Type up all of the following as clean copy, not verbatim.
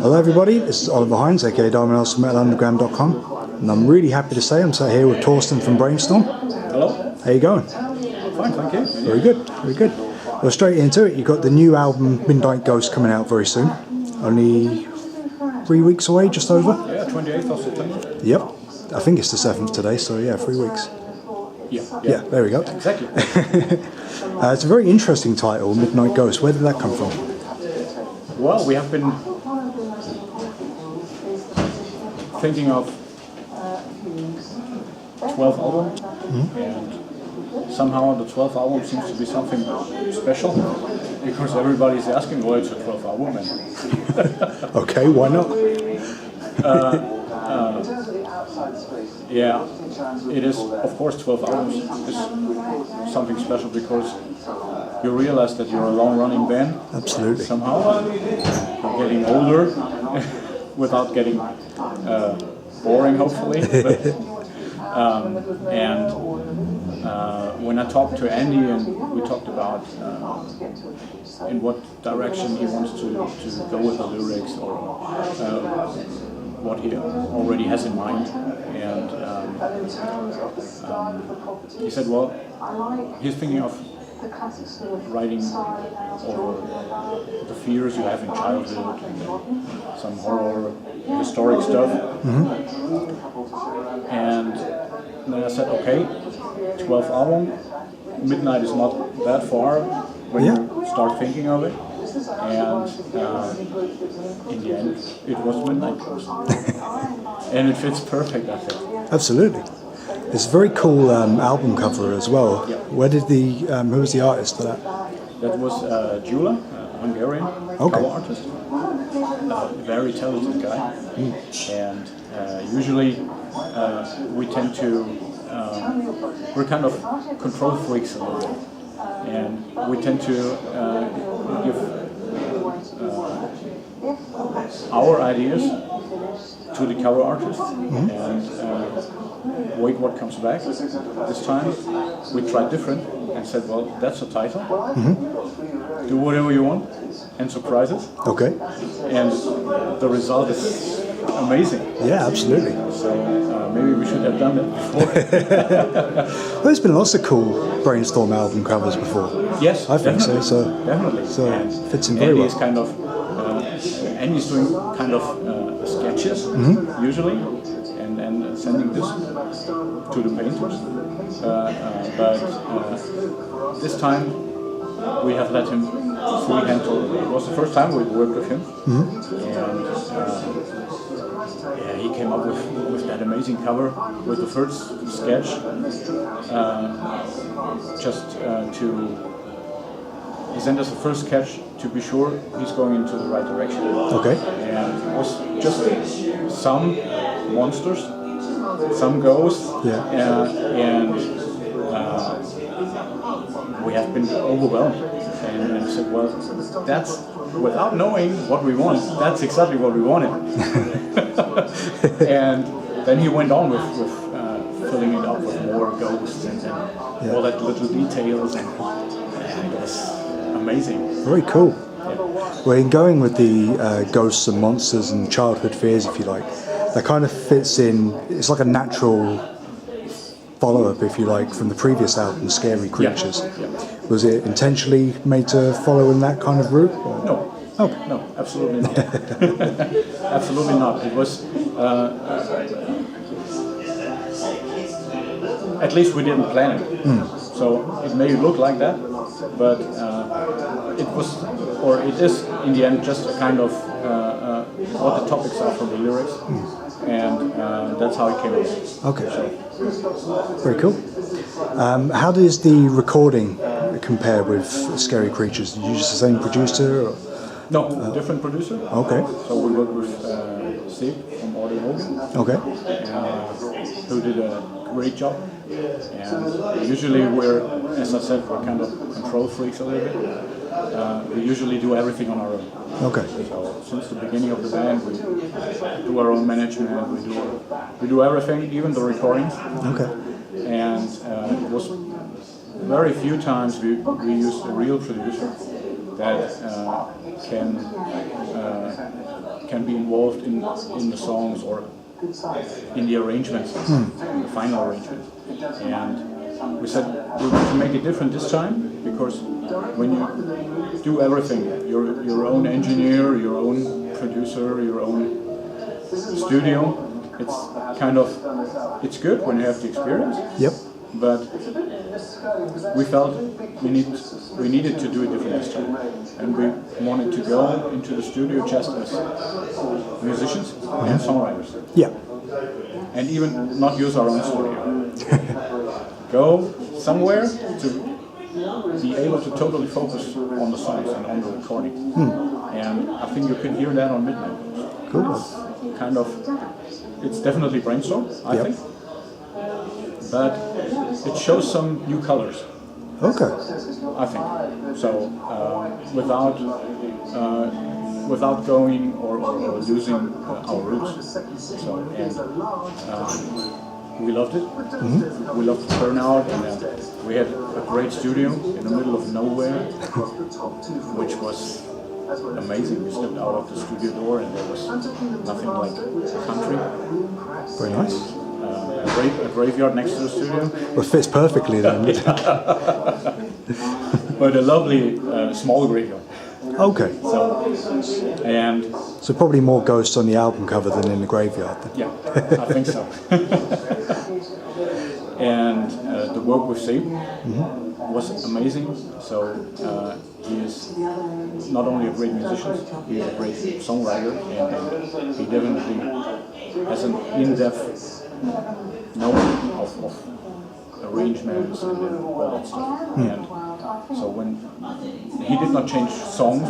Hello everybody, this is Oliver Hines, aka Diamond from MetalUnderground.com, and I'm really happy to say I'm sat here with Torsten from Brainstorm. Hello. How you going? Fine, thank you. Very good, very good. Well, straight into it, you've got the new album Midnight Ghost coming out very soon. Only 3 weeks away, just over. Yeah, 28th of September. Yep, I think it's the 7th today, so yeah, 3 weeks. Yeah, there we go. exactly. It's a very interesting title, Midnight Ghost. Where did that come from? Well, we have been thinking of 12 albums, and somehow the 12th album seems to be something special, because everybody's asking, well, it's a 12th album. And Okay, why not? Yeah, it is, of course, 12 albums is something special, because you realize that you're a long-running band. Absolutely. Somehow. You're getting older without getting boring, hopefully. When I talked to Andy and we talked about in what direction he wants to go with the lyrics, or what he already has in mind, and he said, well, he's thinking of writing over the fears you have in childhood and some horror, historic stuff. And then I said, okay, 12th album, Midnight is not that far when you start thinking of it. And in the end, it was Midnight Ghost. And it fits perfect, I think. Absolutely. It's a very cool album cover as well. Yeah. Where did who was the artist for that? That was Jula, a Hungarian cover artist. Very talented guy. And usually we tend to, we're kind of control freaks a little bit. And we tend to give our ideas to the cover artist and wait what comes back. This time we tried different and said, well, that's a title. Do whatever you want and surprise us. Okay. And the result is amazing. Yeah, absolutely. So maybe we should have done that before. Well, there's been lots of cool Brainstorm album covers before. Yes, I think definitely. so. Definitely. So and it fits in very Andy well. is kind of, Andy's doing kind of sketches usually, and sending this to the painters. But this time we have let him free hand to. It was the first time we worked with him, and he came up with that amazing cover with the first sketch, he sent us the first sketch to be sure he's going into the right direction. Okay. And it was just some monsters, some ghosts, and we have been overwhelmed. And said, well, that's, without knowing what we want, that's exactly what we wanted. And then he went on with filling it up with more ghosts and all that little details, and it was amazing. Very cool. Well, in going with the ghosts and monsters and childhood fears, if you like, that kind of fits in. It's like a natural follow-up, if you like, from the previous album, Scary Creatures. Yeah. Was it intentionally made to follow in that kind of route? Or? No. Okay. No, absolutely not. Absolutely not. It was, at least we didn't plan it. So it may look like that, but it was, or it is in the end just a kind of what the topics are from the lyrics, and that's how it came out. Okay. Very cool. How does the recording compare with Scary Creatures? Did you use the same producer? Or? No, different producer. Okay. So we worked with Steve from Audio Hogan. Okay. Who did a great job. And usually we're, as I said, we're kind of control freaks a little bit. We usually do everything on our own. Okay. So since the beginning of the band, we do our own management. We do everything, even the recordings. Okay. And it was very few times we used a real producer that can can be involved in the songs or in the arrangements, in the final arrangement. And we said we want to make it different this time, because when you do everything, your own engineer, your own producer, your own studio, it's kind of, it's good when you have the experience. Yep. But we felt we needed to do it different this time, and we wanted to go into the studio just as musicians and songwriters. Yeah. And even not use our own studio. Go somewhere to be able to totally focus on the songs and on the recording. And I think you can hear that on Midnight. Cool. Kind of, it's definitely Brainstorm, I think. But it shows some new colors. Okay. I think. So without going or losing our roots. So, and we loved it. We loved the turnout, and we had a great studio in the middle of nowhere, which was amazing. We stepped out of the studio door and there was nothing like country. Very nice. A graveyard next to the studio. Well, it fits perfectly then. But a lovely small graveyard. Okay. So probably more ghosts on the album cover than in the graveyard then. Yeah, I think so. And the work with Seb was amazing. So he is not only a great musician, he is a great songwriter, and he definitely has an in-depth knowledge of arrangements and all that stuff. And so when he did not change songs,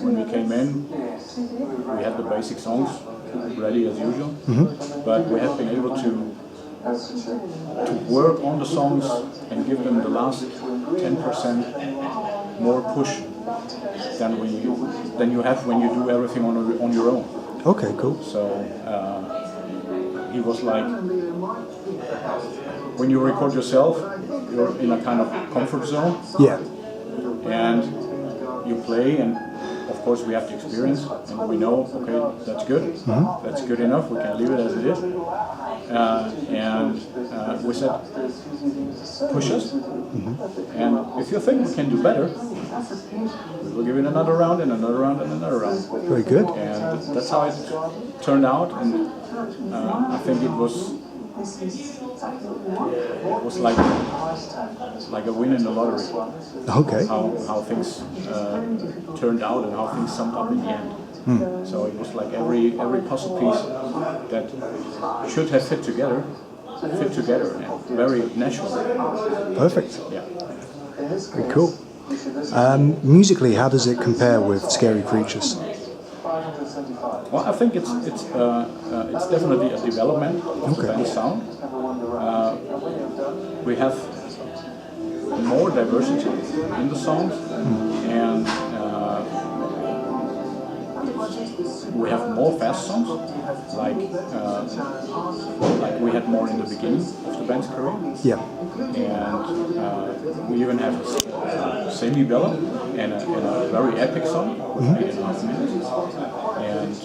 when we came in, we had the basic songs ready as usual, but we have been able to work on the songs and give them the last 10% more push than you have when you do everything on your own. Okay, cool. So he was like, when you record yourself, you're in a kind of comfort zone. Yeah. And you play, and of course we have the experience, and we know, okay, that's good, that's good enough, we can leave it as it is. And we said, push us, and if you think we can do better, we will give it another round and another round and another round. Very good. And that's how it turned out, and I think it was like a win in the lottery. Okay. How things turned out and how things summed up in the end. So it was like every puzzle piece that should have fit together and very natural. Perfect. Yeah. Very cool. Musically, how does it compare with Scary Creatures? Well, I think it's definitely a development of the band's sound. We have more diversity in the songs, and we have more fast songs, like we had more in the beginning of the band's career. Yeah. And we even have a semi-ballad and a very epic song with 8.5 minutes. And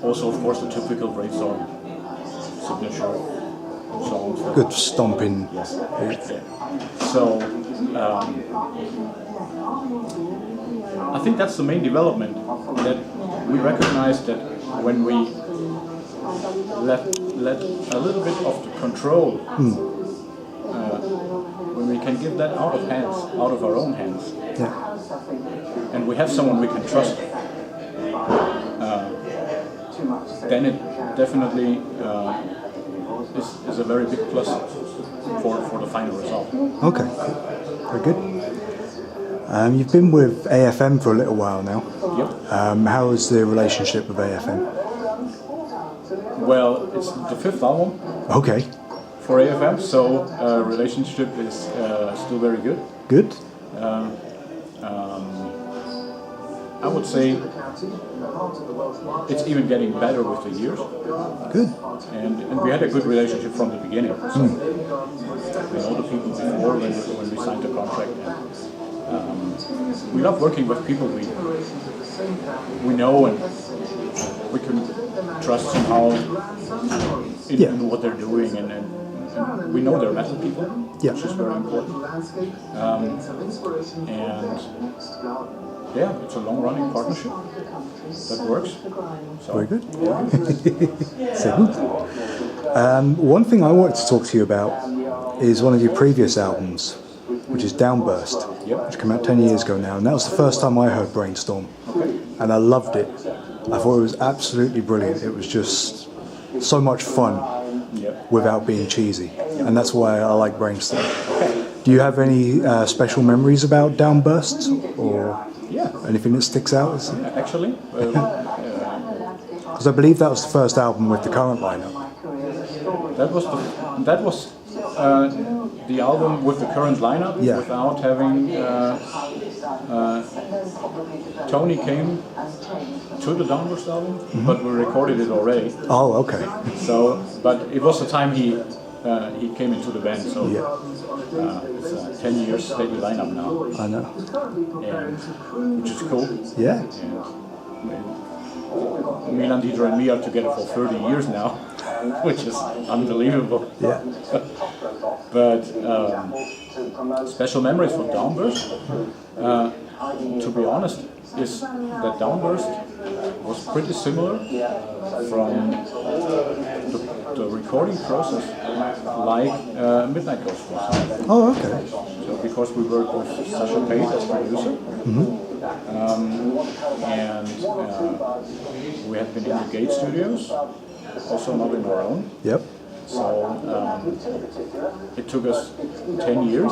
also, of course, the typical Brainstorm signature songs. Good stomping. Yes. Yeah. So I think that's the main development, that we recognize that when we let a little bit of the control, when we can give that out of our own hands, and we have someone we can trust, then it definitely is a very big plus for the final result. Okay, very good. You've been with AFM for a little while now. Yep. How is the relationship with AFM? Well, it's the 5th album. Okay. For AFM, so relationship is still very good. Good. I would say it's even getting better with the years. Good. And we had a good relationship from the beginning. So we know the people before when we signed the contract. And, we love working with people we we know and we can trust somehow in what they're doing, and we know they're metal people, which is very important. And yeah, it's a long-running partnership that works. So, Very good. Yeah. Second. One thing I wanted to talk to you about is one of your previous albums, which is Downburst, which came out 10 years ago now, and that was the first time I heard Brainstorm, and I loved it. I thought it was absolutely brilliant. It was just so much fun without being cheesy, and that's why I like Brainstorm. Do you have any special memories about Downburst, or anything that sticks out? Actually, because I believe that was the first album with the current lineup. that was the album with the current lineup without having Tony came to the Downburst album, but we recorded it already. Oh, okay. So, but it was the time he came into the band. So it's a 10 years steady lineup now. I know. And which is cool. Yeah. And Milan, Dieter, and me are together for 30 years now, which is unbelievable. Yeah. But special memories for Downburst, to be honest, is that Downburst was pretty similar from the recording process, like Midnight Ghost was. Oh, okay. So because we worked with Sasha Pate as producer, and we had been in the Gate Studios, also not in our own. Yep. So it took us 10 years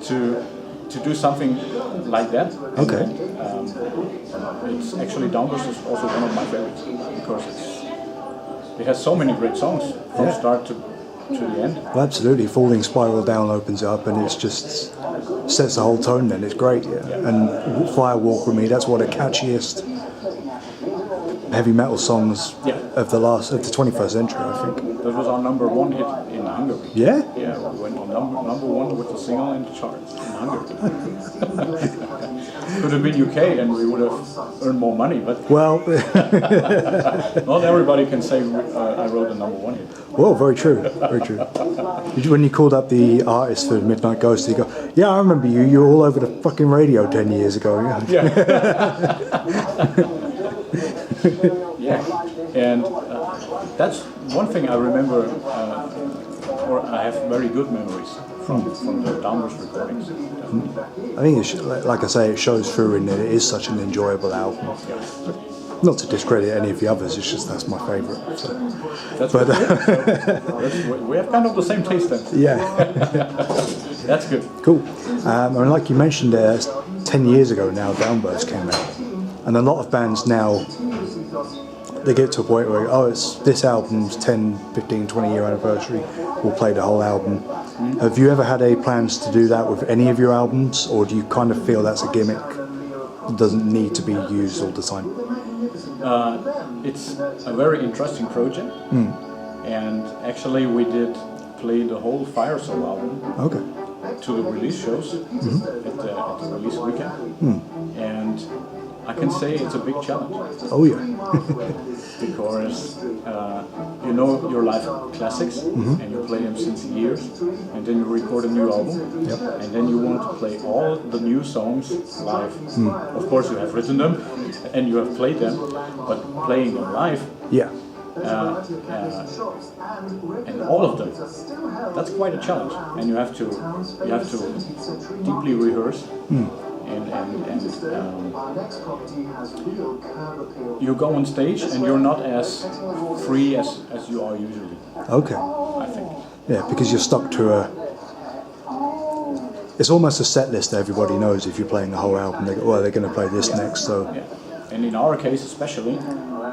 to do something like that. Okay. It's actually Downburst is also one of my favorites because it has so many great songs from start to the end. Well, absolutely. Falling Spiral Down opens up, and it's just sets the whole tone. Then it's great. Yeah. And Firewalk with Me, that's one of the catchiest heavy metal songs of the 21st century, I think. That was our #1 hit in Hungary. Yeah? Yeah, we went on #1 with the single in the charts in Hungary. Could have been UK and we would have earned more money, but Well, not everybody can say I wrote a #1 hit. well, very true, very true. When you called up the artist for Midnight Ghost, you go, "Yeah, I remember you. You were all over the fucking radio 10 years ago." Yeah. Yeah, and that's one thing I remember, or I have very good memories from the Downburst recordings. I think, like I say, it shows through in that it is such an enjoyable album. Not to discredit any of the others, it's just that's my favourite. So. That's what we have kind of the same taste then. Yeah. That's good. Cool. And like you mentioned there, 10 years ago now, Downburst came out. And a lot of bands now, they get to a point where, it's this album's 10, 15, 20-year anniversary, we'll play the whole album. Have you ever had any plans to do that with any of your albums, or do you kind of feel that's a gimmick that doesn't need to be used all the time? It's a very interesting project, and actually we did play the whole Fire Soul album to the release shows at the release weekend, and I can say it's a big challenge. Oh yeah. Because you know your live classics and you play them since years, and then you record a new album, and then you want to play all the new songs live. Of course you have written them and you have played them, but playing them live, and all of them, that's quite a challenge, and you have to deeply rehearse. And you go on stage and you're not as free as you are usually. Okay. I think. Yeah, because you're stuck to it's almost a set list that everybody knows if you're playing the whole album. They go, they're going to play this next, so... Yeah. And in our case especially,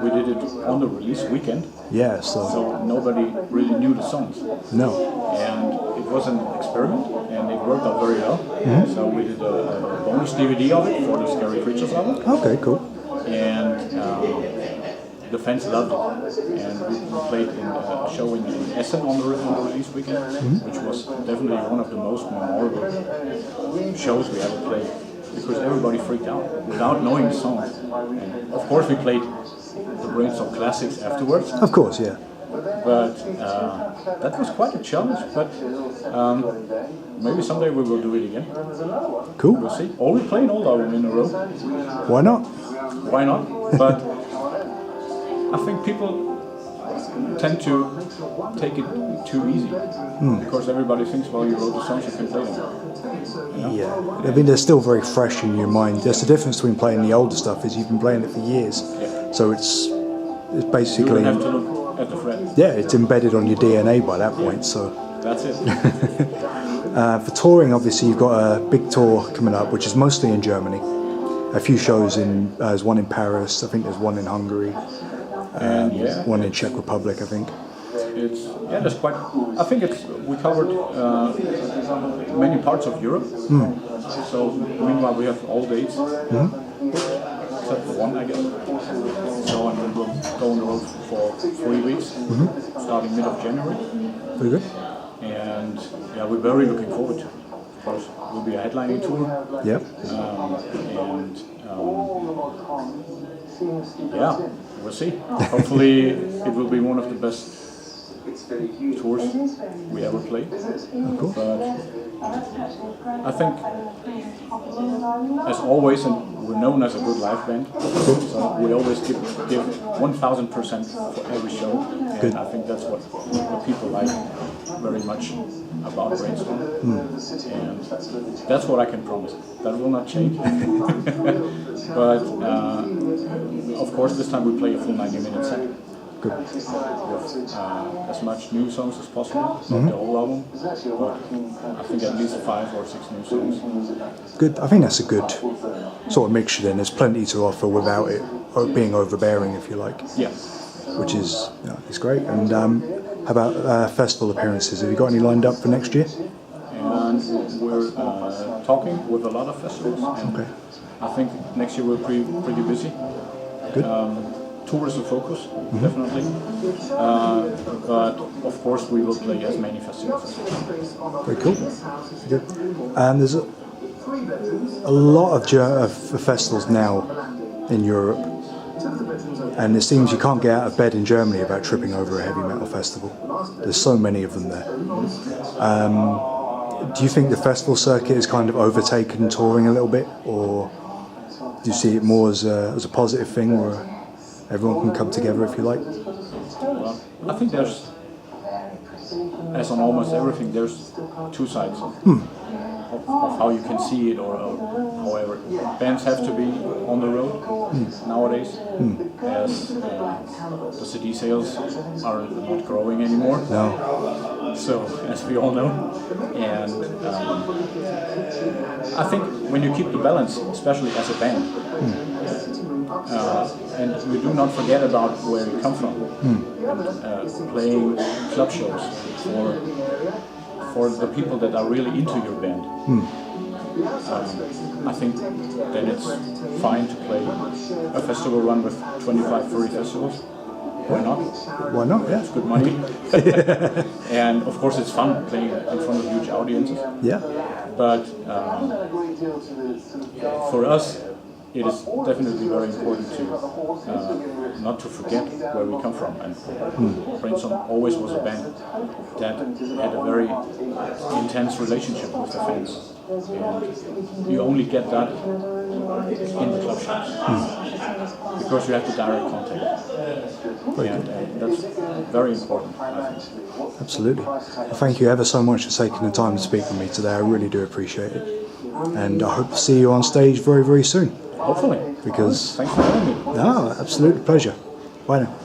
we did it on the release weekend. Yeah, so nobody really knew the songs. No. And it was an experiment, and it worked out very well. So we did a bonus DVD of it for the Scary Creatures album. Okay, cool. And the fans loved it. And we played in a show in Essen on the release weekend, which was definitely one of the most memorable shows we ever played. because everybody freaked out without knowing the song. And of course we played the Brainstorm classics afterwards. Of course, yeah. But that was quite a challenge. But maybe someday we will do it again. Cool. We'll see. Or we play an old album in a row. Why not? Why not? But I think people tend to take it too easy because everybody thinks, well, you wrote the songs, you can play them. You know? Yeah. I mean, they're still very fresh in your mind. There's the difference between playing the older stuff is you've been playing it for years. Yeah. So it's You basically... don't have to look at the fret. Yeah, it's embedded on your DNA by that point, so... That's it. For touring, obviously, you've got a big tour coming up, which is mostly in Germany. A few shows there's one in Paris, I think there's one in Hungary, And one in Czech Republic, I think. There's quite. I think we covered many parts of Europe. So meanwhile we have all dates, except for one, I guess. So and then we'll go on the road for 3 weeks, starting mid of January. Very good. And yeah, we're very looking forward to it. Of course, it will be a headlining tour. Yep. Yeah, we'll see. Hopefully, it will be one of the best tours we ever played. Cool. But I think, as always, and we're known as a good live band, so we always give 1000% for every show, and Good. I think that's what people like very much about Brainstorm, and that's what I can promise. That will not change. But of course, this time we play a full 90-minute set. Good. With as much new songs as possible, not the whole album, but I think at least 5 or 6 new songs. Good. I think that's a good sort of mixture then. There's plenty to offer without it being overbearing, if you like. Yeah. Which is, it's great. And how about festival appearances? Have you got any lined up for next year? And we're talking with a lot of festivals. And Okay. I think next year we're pretty busy. Good. Tour is a focus, definitely. But of course we will play as many festivals as possible. Very cool. Good. And there's a lot of festivals now in Europe, and it seems you can't get out of bed in Germany without tripping over a heavy metal festival. There's so many of them there. Do you think the festival circuit is kind of overtaken touring a little bit, or do you see it more as a positive thing, where everyone can come together if you like? Well, I think there's, as on almost everything, there's two sides of how you can see it, or however. Bands have to be on the road nowadays, as the CD sales are not growing anymore. No. So, as we all know, and I think when you keep the balance, especially as a band, and we do not forget about where we come from, and playing club shows for the people that are really into your band. I think then it's fine to play a festival run with 25-30 festivals. Why not? Why not? Yeah. It's good money. And of course it's fun playing in front of huge audiences. Yeah. But for us, it is definitely very important to not to forget where we come from. And Brainstorm always was a band that had a very intense relationship with the fans. And you only get that in the club shows. Because you have the direct contact. And that's very important, I think. Absolutely. Well, thank you ever so much for taking the time to speak with me today. I really do appreciate it. And I hope to see you on stage very, very soon. Hopefully. Because Thanks for having me. no, absolute pleasure. Bye now.